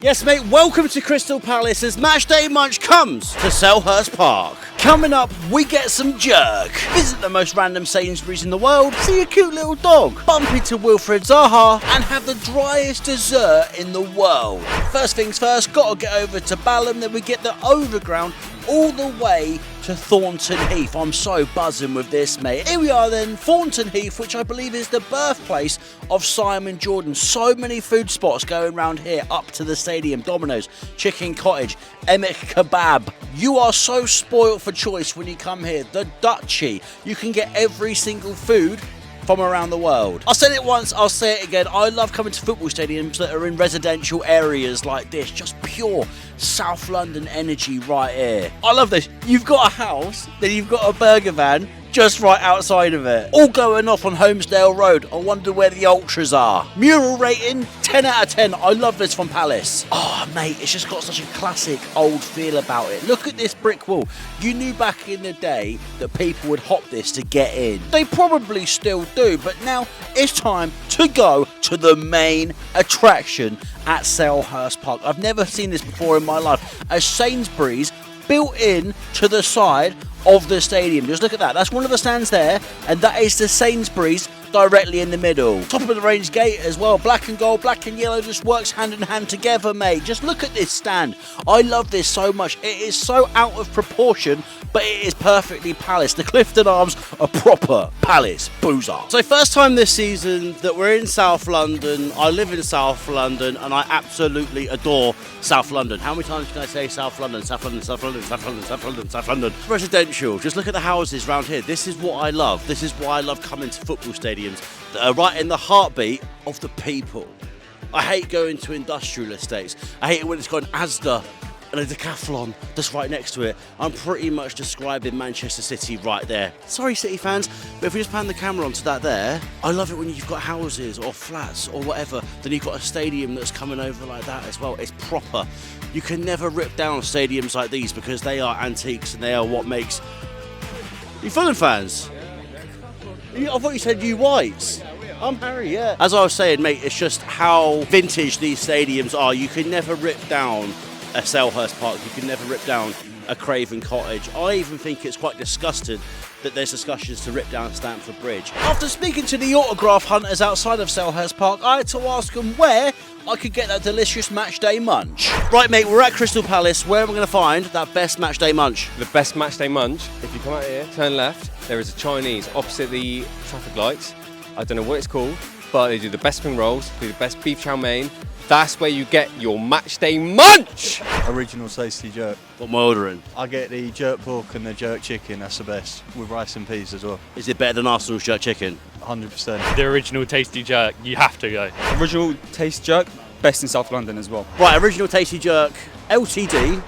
Yes, mate, welcome to Crystal Palace as Matchday Munch comes to Selhurst Park. Coming up, we get some jerk, visit the most random Sainsbury's in the world, see a cute little dog, bump into Wilfred Zaha, and have the driest dessert in the world. First things first, gotta get over to Balham, then we get the overground all the way to Thornton Heath. I'm so buzzing with this, mate. Here we are then, Thornton Heath, which I believe is the birthplace of Simon Jordan. So many food spots going around here up to the stadium. Domino's, Chicken Cottage, Emek Kebab. You are so spoilt for choice when you come here. The Duchy. You can get every single food from around the world. I said it once, I'll say it again. I love coming to football stadiums that are in residential areas like this. Just pure South London energy right here. I love this. You've got a house, then you've got a burger van just right outside of it. All going off on Holmesdale Road. I wonder where the ultras are. Mural rating, 10 out of 10. I love this from Palace. Oh, mate, it's just got such a classic old feel about it. Look at this brick wall. You knew back in the day that people would hop this to get in. They probably still do, but now it's time to go to the main attraction at Selhurst Park. I've never seen this before in my life. A Sainsbury's built in to the side of the stadium. Just look at that. That's one of the stands there, and that is the Sainsbury's directly in the middle. Top of the range gate as well. Black and gold, black and yellow just works hand in hand together, mate. Just look at this stand. I love this so much. It is so out of proportion, but it is perfectly Palace. The Clifton Arms are proper Palace boozer. So first time this season that we're in South London. I live in South London and I absolutely adore South London. How many times can I say South London, South London, South London, South London, South London, South London? Residential. Just look at the houses around here. This is what I love. This is why I love coming to football stadiums that are right in the heartbeat of the people. I hate going to industrial estates. I hate it when it's got an Asda and a Decathlon that's right next to it. I'm pretty much describing Manchester City right there. Sorry, City fans, but if we just pan the camera onto that there, I love it when you've got houses or flats or whatever, then you've got a stadium that's coming over like that as well. It's proper. You can never rip down stadiums like these because they are antiques and they are what makes... You Fulham fans? I thought you said you whites. I'm Harry, yeah. As I was saying, mate, it's just how vintage these stadiums are. You can never rip down a Selhurst Park. You can never rip down a Craven Cottage. I even think it's quite disgusting that there's discussions to rip down Stamford Bridge. After speaking to the autograph hunters outside of Selhurst Park, I had to ask them where I could get that delicious Matchday Munch. Right, mate, we're at Crystal Palace. Where am I going to find that best Matchday Munch? The best Matchday Munch, if you come out here, turn left, there is a Chinese opposite the traffic lights. I don't know what it's called, but they do the best spring rolls, they do the best beef chow mein. That's where you get your Matchday Munch! Original tasty jerk. What am I ordering? I get the jerk pork and the jerk chicken, that's the best, with rice and peas as well. Is it better than Arsenal's jerk chicken? 100%. The original tasty jerk, you have to go. Original taste jerk, best in South London as well. Right, original tasty jerk, LTD.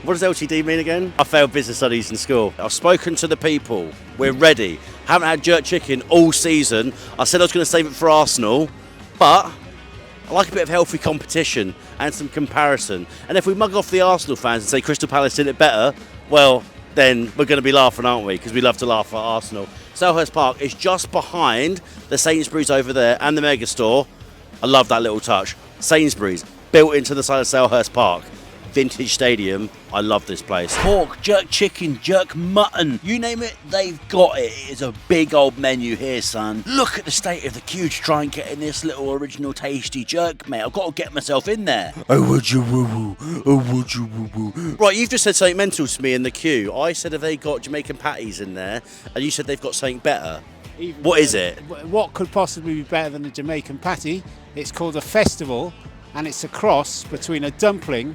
What does LTD mean again? I failed business studies in school. I've spoken to the people. We're ready. Haven't had jerk chicken all season. I said I was going to save it for Arsenal, but I like a bit of healthy competition and some comparison. And if we mug off the Arsenal fans and say Crystal Palace did it better, well, then we're going to be laughing, aren't we? Because we love to laugh at Arsenal. Selhurst Park is just behind the Sainsbury's over there and the Megastore. I love that little touch. Sainsbury's, built into the side of Selhurst Park. Vintage stadium. I love this place. Pork, jerk chicken, jerk mutton, you name it, they've got it. It is a big old menu here, son. Look at the state of the queue to try and get in this little original tasty jerk, mate. I've got to get myself in there. Oh, would you woo-woo? Oh, would you woo-woo? Right, you've just said something mental to me in the queue. I said have they got Jamaican patties in there, and you said they've got something better. What is it? What could possibly be better than a Jamaican patty? It's called a festival, and it's a cross between a dumpling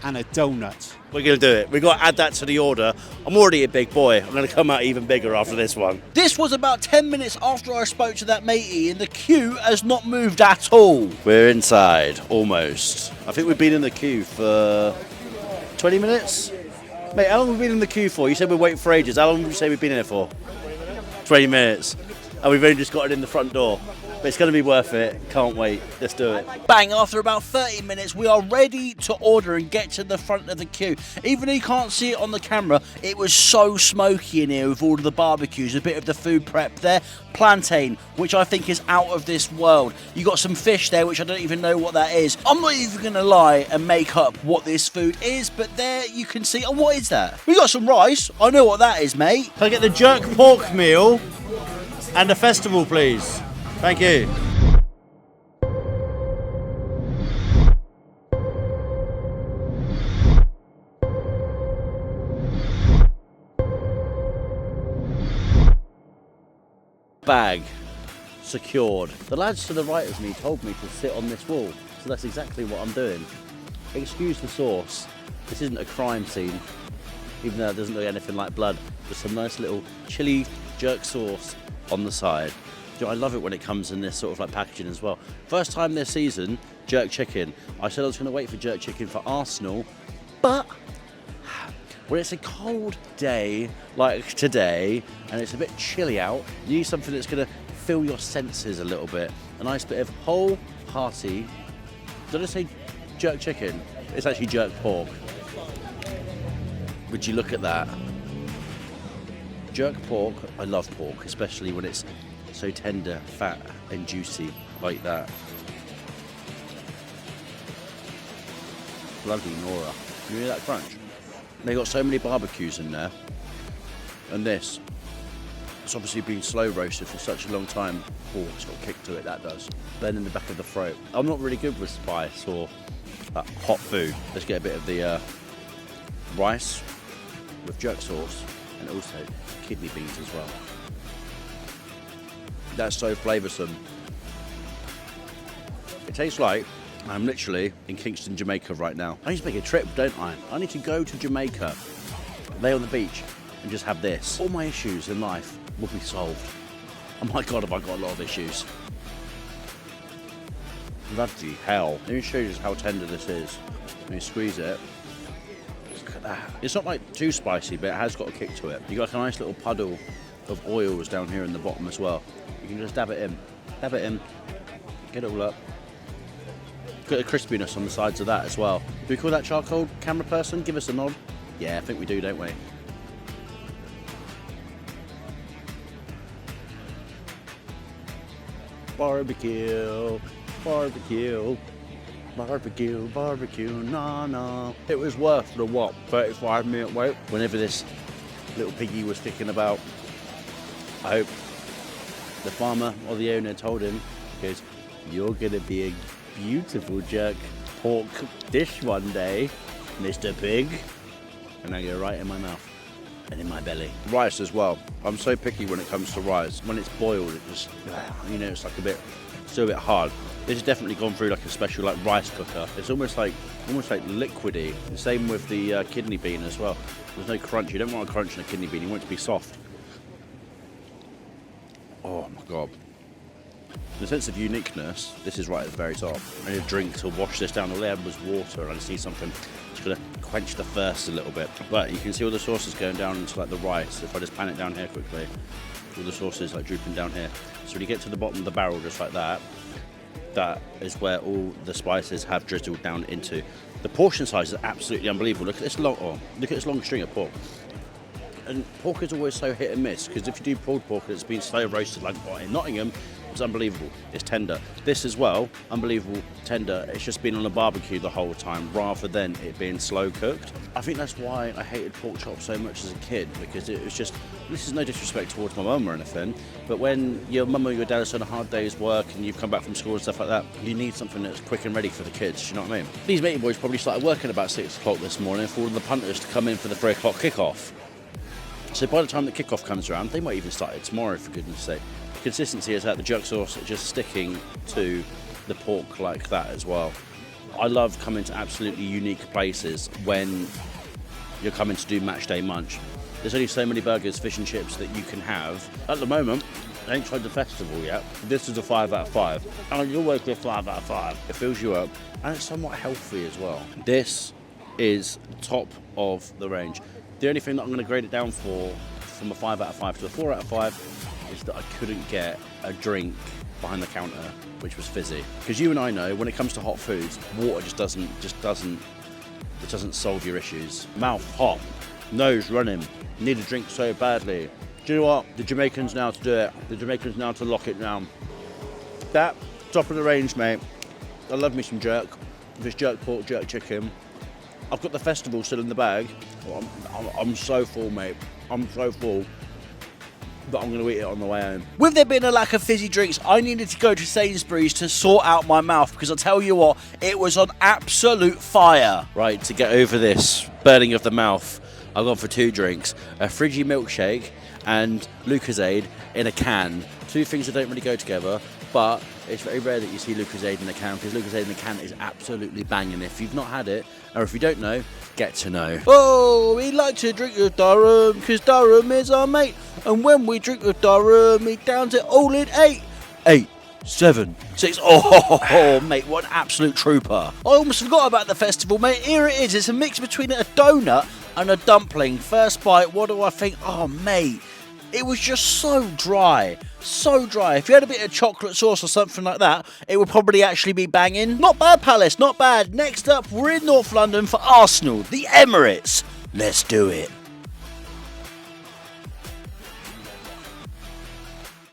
and a donut. We're going to do it. We've got to add that to the order. I'm already a big boy. I'm going to come out even bigger after this one. This was about 10 minutes after I spoke to that matey, and the queue has not moved at all. We're inside, almost. I think we've been in the queue for 20 minutes? Mate, how long have we been in the queue for? You said we're waiting for ages. How long would you say we've been in it for? 20 minutes. And we've only just got it in the front door. But it's going to be worth it. Can't wait. Let's do it. Bang, after about 30 minutes, we are ready to order and get to the front of the queue. Even though you can't see it on the camera, it was so smoky in here with all of the barbecues, a bit of the food prep there. Plantain, which I think is out of this world. You got some fish there, which I don't even know what that is. I'm not even going to lie and make up what this food is, but there you can see. Oh, what is that? We got some rice. I know what that is, mate. Can I get the jerk pork meal and a festival, please? Thank you. Bag secured. The lads to the right of me told me to sit on this wall, so that's exactly what I'm doing. Excuse the sauce. This isn't a crime scene, even though it doesn't look anything like blood. Just some nice little chili jerk sauce on the side. I love it when it comes in this sort of like packaging as well. First time this season, jerk chicken. I said I was going to wait for jerk chicken for Arsenal, but when it's a cold day like today and it's a bit chilly out, you need something that's going to fill your senses a little bit. A nice bit of whole, hearty, did I say jerk chicken? It's actually jerk pork. Would you look at that? Jerk pork, I love pork, especially when it's so tender, fat and juicy like that. Bloody Nora. You hear that crunch? They got so many barbecues in there. And this, it's obviously been slow roasted for such a long time. Oh, it's got a kick to it, that does. Then in the back of the throat. I'm not really good with spice or hot food. Let's get a bit of the rice with jerk sauce and also kidney beans as well. That's so flavoursome. It tastes like I'm literally in Kingston, Jamaica right now. I need to make a trip, don't I? I need to go to Jamaica, lay on the beach and just have this. All my issues in life will be solved. Oh my God, have I got a lot of issues. Bloody hell. Let me show you just how tender this is. Let me squeeze it. Look at that. It's not like too spicy, but it has got a kick to it. You got like a nice little puddle of oils down here in the bottom as well. You can just dab it in. Dab it in. Get it all up. Got a crispiness on the sides of that as well. Do we call that charcoal, camera person? Give us a nod. Yeah, I think we do, don't we? Barbecue, barbecue, barbecue, barbecue, no. It was worth the what, 35-minute wait. Whenever this little piggy was kicking about, I hope the farmer or the owner told him, because you're gonna be a beautiful jerk pork dish one day, Mr. Pig. And I go right in my mouth and in my belly. Rice as well. I'm so picky when it comes to rice. When it's boiled, it just, you know, it's like still a bit hard. This has definitely gone through like a special like rice cooker. It's almost like liquidy. The same with the kidney bean as well. There's no crunch. You don't want a crunch in a kidney bean. You want it to be soft. Oh my God. The sense of uniqueness, this is right at the very top. I need a drink to wash this down. All I had was water, and I just need something that's going to quench the thirst a little bit. But you can see all the sauces going down into like the rice. If I just pan it down here quickly, all the sauces like drooping down here. So when you get to the bottom of the barrel just like that, that is where all the spices have drizzled down into. The portion size is absolutely unbelievable. Look at this long string of pork. And pork is always so hit and miss, because if you do pulled pork and it's been slow roasted like in Nottingham, it's unbelievable. It's tender. This as well, unbelievable tender. It's just been on a barbecue the whole time rather than it being slow cooked. I think that's why I hated pork chops so much as a kid, because it was just, this is no disrespect towards my mum or anything, but when your mum or your dad has done a hard day's work and you've come back from school and stuff like that, you need something that's quick and ready for the kids, you know what I mean? These matey boys probably started working about 6 o'clock this morning for all the punters to come in for the 3 o'clock kickoff. So by the time the kickoff comes around, they might even start it tomorrow, for goodness sake. The consistency is that the jerk sauce is just sticking to the pork like that as well. I love coming to absolutely unique places when you're coming to do Matchday Munch. There's only so many burgers, fish and chips that you can have. At the moment, I ain't tried the festival yet. This is a 5 out of 5. And you'll work with 5 out of 5. It fills you up, and it's somewhat healthy as well. This is top of the range. The only thing that I'm going to grade it down for, from a 5 out of 5 to a 4 out of 5, is that I couldn't get a drink behind the counter, which was fizzy. Because you and I know, when it comes to hot foods, water just doesn't solve your issues. Mouth hot, nose running, need a drink so badly. Do you know what? The Jamaicans know how to do it. The Jamaicans know how to lock it down. That, top of the range, mate. I love me some jerk. If it's jerk pork, jerk chicken. I've got the festival still in the bag. I'm so full, mate. I'm so full. But I'm going to eat it on the way home. With there being a lack of fizzy drinks, I needed to go to Sainsbury's to sort out my mouth, because I'll tell you what, it was on absolute fire. Right, to get over this burning of the mouth, I've gone for 2 drinks. A Friggy milkshake and Lucozade in a can. 2 things that don't really go together, but it's very rare that you see Lucozade in a can, because Lucozade in a can is absolutely banging. If you've not had it, or if you don't know, get to know. Oh, we like to drink with Durham, because Durham is our mate. And when we drink with Durham, he downs it all in 8, 8, 7, 6. Oh, mate, what an absolute trooper. I almost forgot about the festival, mate. Here it is. It's a mix between a donut and a dumpling. First bite, what do I think? Oh, mate, it was just so dry. So dry. If you had a bit of chocolate sauce or something like that, it would probably actually be banging. Not bad, Palace, not bad. Next up, we're in North London for Arsenal, the Emirates. Let's do it.